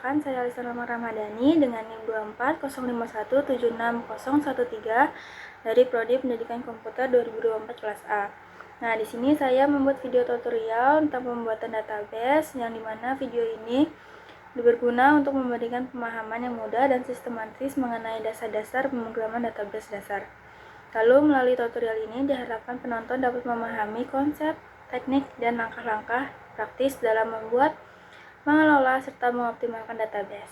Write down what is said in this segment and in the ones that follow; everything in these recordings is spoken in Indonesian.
Perkenalkan, saya Alisa Ramadhani dengan NIM 24051760013 dari Prodi Pendidikan Komputer 2024 kelas A. Nah, di sini saya membuat video tutorial tentang pembuatan database, yang dimana video ini berguna untuk memberikan pemahaman yang mudah dan sistematis mengenai dasar-dasar pemrograman database dasar. Lalu, melalui tutorial ini diharapkan penonton dapat memahami konsep, teknik, dan langkah-langkah praktis dalam membuat, mengelola, serta mengoptimalkan database.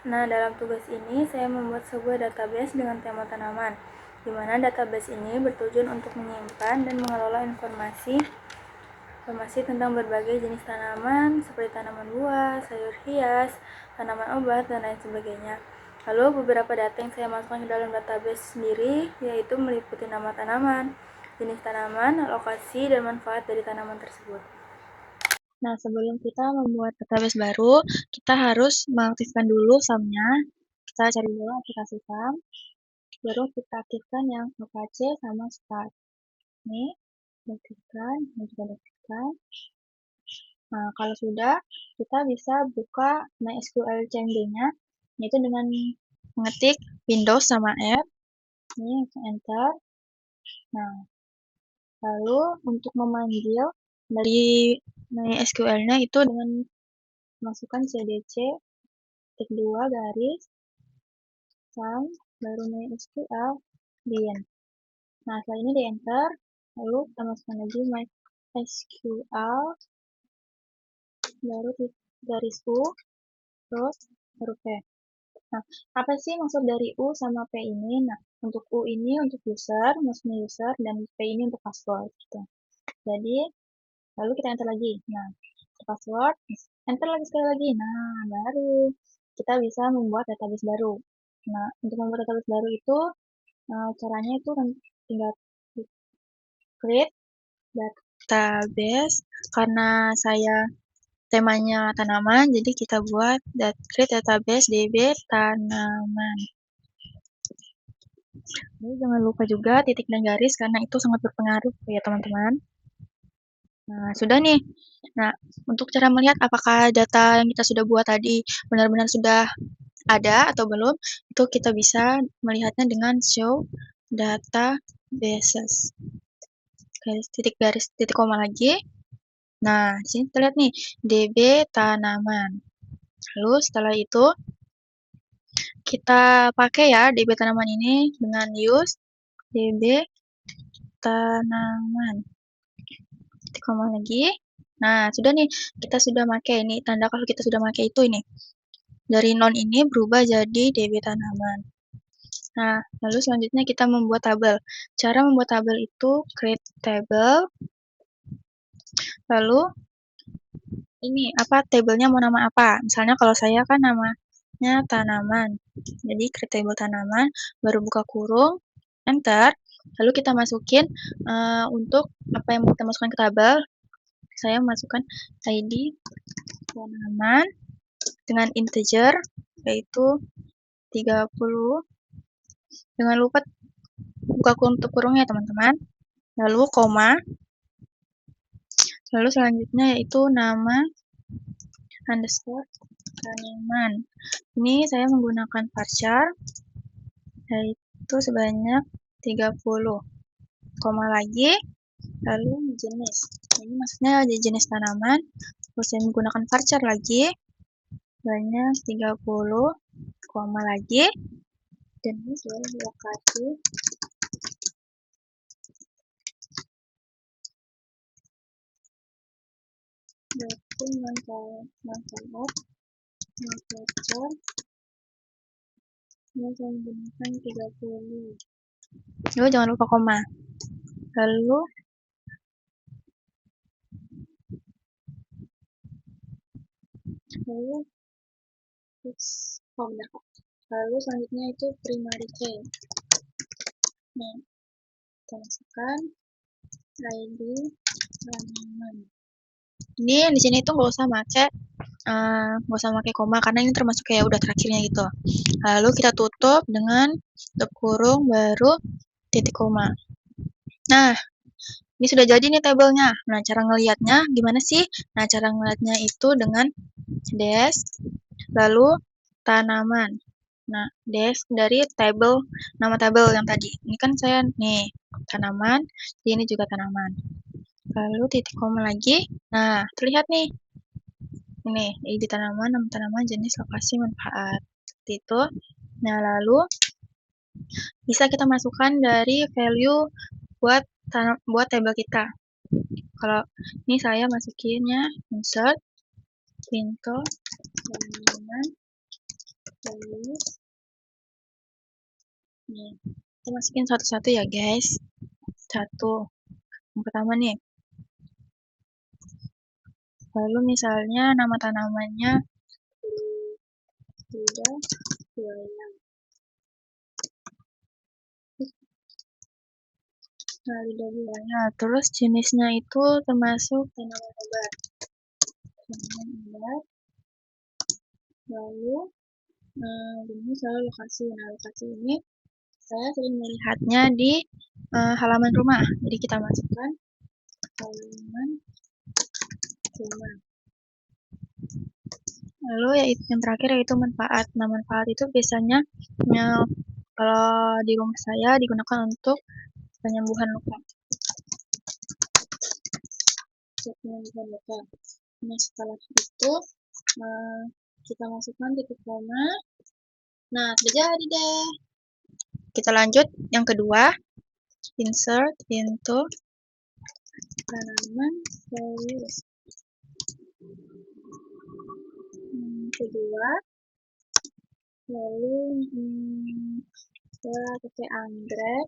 Nah, dalam tugas ini saya membuat sebuah database dengan tema tanaman, di mana database ini bertujuan untuk menyimpan dan mengelola informasi tentang berbagai jenis tanaman, seperti tanaman buah, sayur hias, tanaman obat, dan lain sebagainya. Lalu beberapa data yang saya masukkan ke dalam database sendiri, yaitu meliputi nama tanaman, jenis tanaman, lokasi, dan manfaat dari tanaman tersebut. Nah, sebelum kita membuat database baru, kita harus mengaktifkan dulu SAM-nya. Kita cari dulu aplikasi SAM, baru kita aktifkan yang Apache sama Start. Ini, aktifkan, ini juga aktifkan. Nah, kalau sudah, kita bisa buka MySQL CMD-nya, yaitu dengan mengetik Windows sama F. Ini, enter. Nah, lalu untuk memanggil dari MySQL-nya itu dengan masukkan cdc _2 garis SAM baru MySQL bin. Nah, setelah ini di enter, lalu kita masukkan lagi MySQL baru garis U terus huruf P. Nah, apa sih maksud dari U sama P ini? Nah, untuk U ini untuk user, maksudnya user, dan P ini untuk password gitu. Jadi lalu kita enter lagi. Nah, password, enter lagi sekali lagi. Nah, baru kita bisa membuat database baru. Nah, untuk membuat database baru itu caranya itu tinggal create database. Karena saya temanya tanaman, jadi kita buat create database DB tanaman. Jadi jangan lupa juga titik dan garis, karena itu sangat berpengaruh ya teman-teman. Nah, sudah nih. Nah, untuk cara melihat apakah data yang kita sudah buat tadi benar-benar sudah ada atau belum, itu kita bisa melihatnya dengan show databases. Garis titik koma lagi. Nah, di sini kita lihat nih, DB tanaman. Lalu setelah itu kita pakai ya DB tanaman ini dengan use DB tanaman. Titik koma lagi. Nah, sudah nih, kita sudah pakai ini, tanda kalau kita sudah pakai itu ini. Dari non ini berubah jadi DB tanaman. Nah, lalu selanjutnya kita membuat tabel. Cara membuat tabel itu create table. Lalu ini apa tabelnya mau nama apa? Misalnya kalau saya kan namanya tanaman. Jadi create table tanaman, baru buka kurung, enter. Lalu kita masukin untuk apa yang kita masukkan ke tabel. Saya masukkan ID tanaman dengan integer, yaitu 30. Jangan lupa buka kurungnya teman-teman. Lalu koma. Lalu selanjutnya yaitu nama underscore tanaman. Ini saya menggunakan varchar, yaitu sebanyak 30. Koma lagi, lalu jenis. Ini maksudnya jenis tanaman. Terus saya menggunakan varchar lagi, banyak 30, koma lagi, dan ini sebagai lokasi. Yaitu manfaat varchar. Ini saya menggunakan 30. Lalu jangan lupa koma. Lalu lalu selanjutnya itu primary key. Nah, kita masukkan ID tanaman. Ini di sini tuh nggak usah pakai koma, karena ini termasuk kayak udah terakhirnya gitu. Lalu kita tutup dengan tutup kurung baru titik koma. Nah, ini sudah jadi nih tabelnya. Nah, cara ngelihatnya gimana sih? Nah, cara ngelihatnya itu dengan Des, lalu tanaman. Nah, des dari tabel, nama tabel yang tadi. Ini kan saya nih, tanaman, ini juga tanaman. Lalu titik koma lagi. Nah, terlihat nih. Ini, di tanaman, nama tanaman, jenis, lokasi, manfaat. Seperti itu. Nah, lalu bisa kita masukkan dari value buat tabel kita. Kalau ini saya masukinnya insert into tanaman value. Nih, kita masukin satu-satu ya guys. Satu. Yang pertama nih. Lalu misalnya nama tanamannya lidah buaya. Nah, lidah buaya. Terus jenisnya itu termasuk tanaman obat. Tanaman obat. Lalu ini soal lokasi. Nah, lokasi ini saya sering melihatnya di halaman rumah. Jadi kita masukkan halaman rumah. Lalu yang terakhir yaitu manfaat. Nah, manfaat itu biasanya kalau di rumah saya digunakan untuk penyembuhan luka. Nah, setelah itu kita masukkan titik koma. Nah, sudah jadi deh. Kita lanjut yang kedua, insert into tanaman values. Kedua, lalu saya pakai anggrek.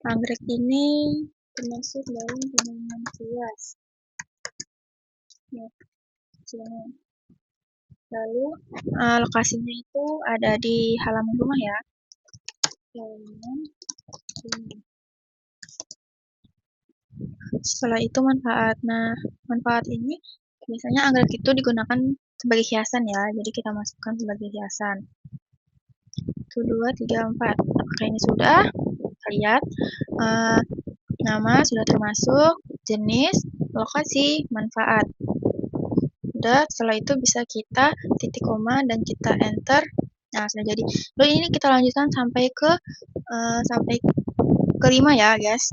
Anggrek ini termasuk dalam tanaman hias. Nah, sini. Lalu lokasinya itu ada di halaman rumah ya. Halaman rumah. Setelah itu manfaat. Nah, manfaat ini biasanya anggrek itu digunakan sebagai hiasan ya. Jadi kita masukkan sebagai hiasan. 1, 2, 3, 4. Apakah ini sudah? Kita lihat. Nama sudah termasuk, jenis, lokasi, manfaat. Udah, setelah itu bisa kita titik koma dan kita enter. Nah, sudah jadi. Lalu ini kita lanjutkan sampai ke 5 ya, guys.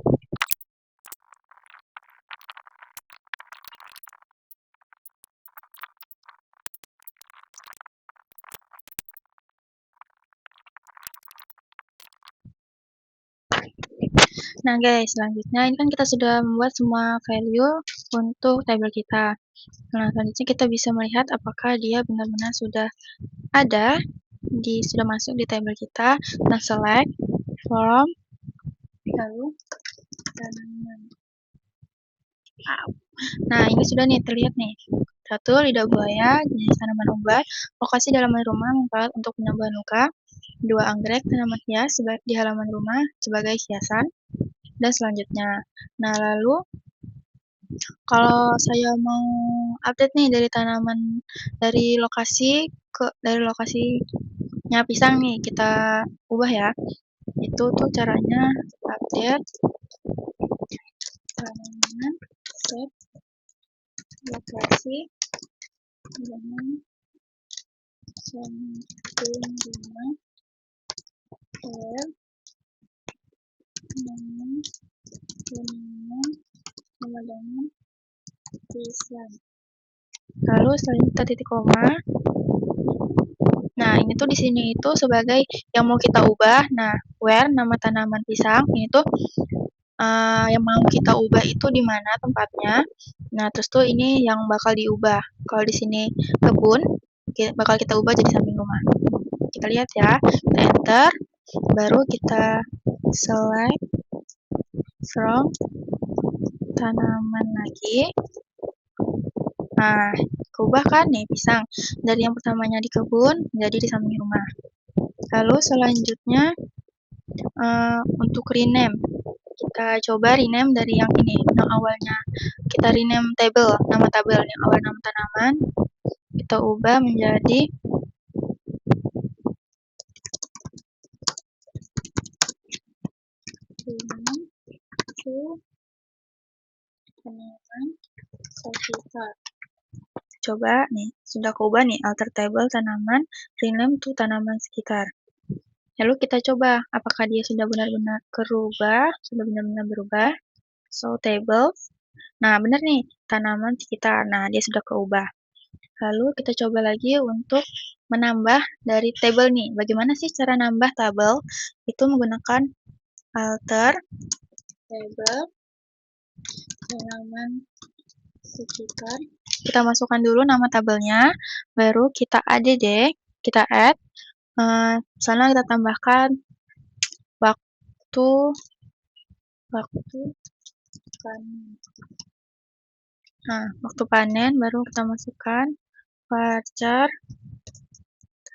Nah guys, selanjutnya ini kan kita sudah membuat semua value untuk tabel kita. Nah, selanjutnya kita bisa melihat apakah dia benar-benar sudah ada, sudah masuk di tabel kita. Nah, select from, lalu tanaman. Nah, ini sudah nih terlihat nih. 1, lidah buaya, jenis tanaman obat, lokasi di halaman rumah, manfaat untuk penyembuhan luka. 2, anggrek, tanaman hias di halaman rumah sebagai hiasan. Dan selanjutnya. Nah, lalu kalau saya mau update nih dari lokasinya pisang nih, kita ubah ya. Itu tuh caranya update tanaman set lokasi dengan samping rumah tanaman pisang. Lalu selanjutnya kita titik koma. Nah, ini tuh di sini itu sebagai yang mau kita ubah. Nah, where nama tanaman pisang ini tuh yang mau kita ubah itu di mana tempatnya. Nah, terus tuh ini yang bakal diubah. Kalau di sini kebun, bakal kita ubah jadi samping rumah. Kita lihat ya, kita enter, baru kita select from tanaman lagi. Nah, keubah kan nih pisang. Dari yang pertamanya di kebun, jadi di samping rumah. Lalu selanjutnya untuk rename. Kita coba rename dari yang ini, yang awalnya kita rename nama tabel, yang awal nama tanaman, kita ubah menjadi tanaman sekitar. Coba nih, sudah keubah nih alter table tanaman, rename to tanaman sekitar. Lalu kita coba apakah dia sudah benar-benar berubah. So table. Nah, benar nih, tanaman sekitar. Nah, dia sudah keubah. Lalu kita coba lagi untuk menambah dari table nih. Bagaimana sih cara nambah tabel? Itu menggunakan alter table tanaman sekitar. Kita masukkan dulu nama tabelnya, baru kita add, misalnya kita tambahkan waktu panen. Nah, waktu panen baru kita masukkan varchar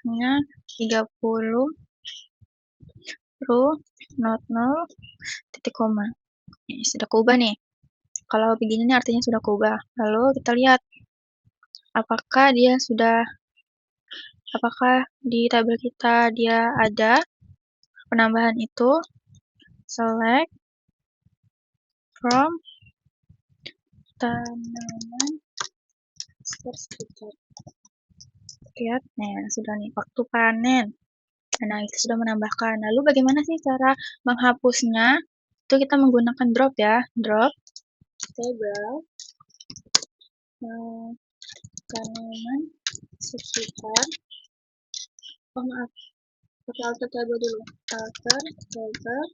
nya 30 row not 0 titik koma. Ini sudah keubah nih. Kalau begini nih artinya sudah keubah. Lalu kita lihat apakah di tabel kita dia ada penambahan itu. Select from tanaman sekitar. Lihat, nah sudah nih waktu panen. Nah, itu sudah menambahkan. Lalu bagaimana sih cara menghapusnya? Itu kita menggunakan drop ya. Drop table tanaman sekitar. Oh maaf, pakai alter table dulu. Alter table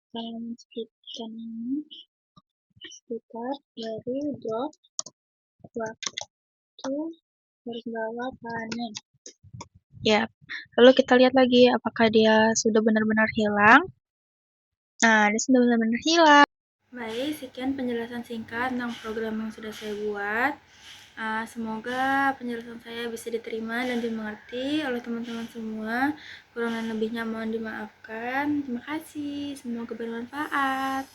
tanaman sekitar dari drop waktu berbawa panen. Ya, lalu kita lihat lagi apakah dia sudah benar-benar hilang. Nah, dia sudah benar-benar hilang. Baik, sekian penjelasan singkat tentang program yang sudah saya buat. Semoga penjelasan saya bisa diterima dan dimengerti oleh teman-teman semua. Kurang dan lebihnya mohon dimaafkan. Terima kasih, semoga bermanfaat.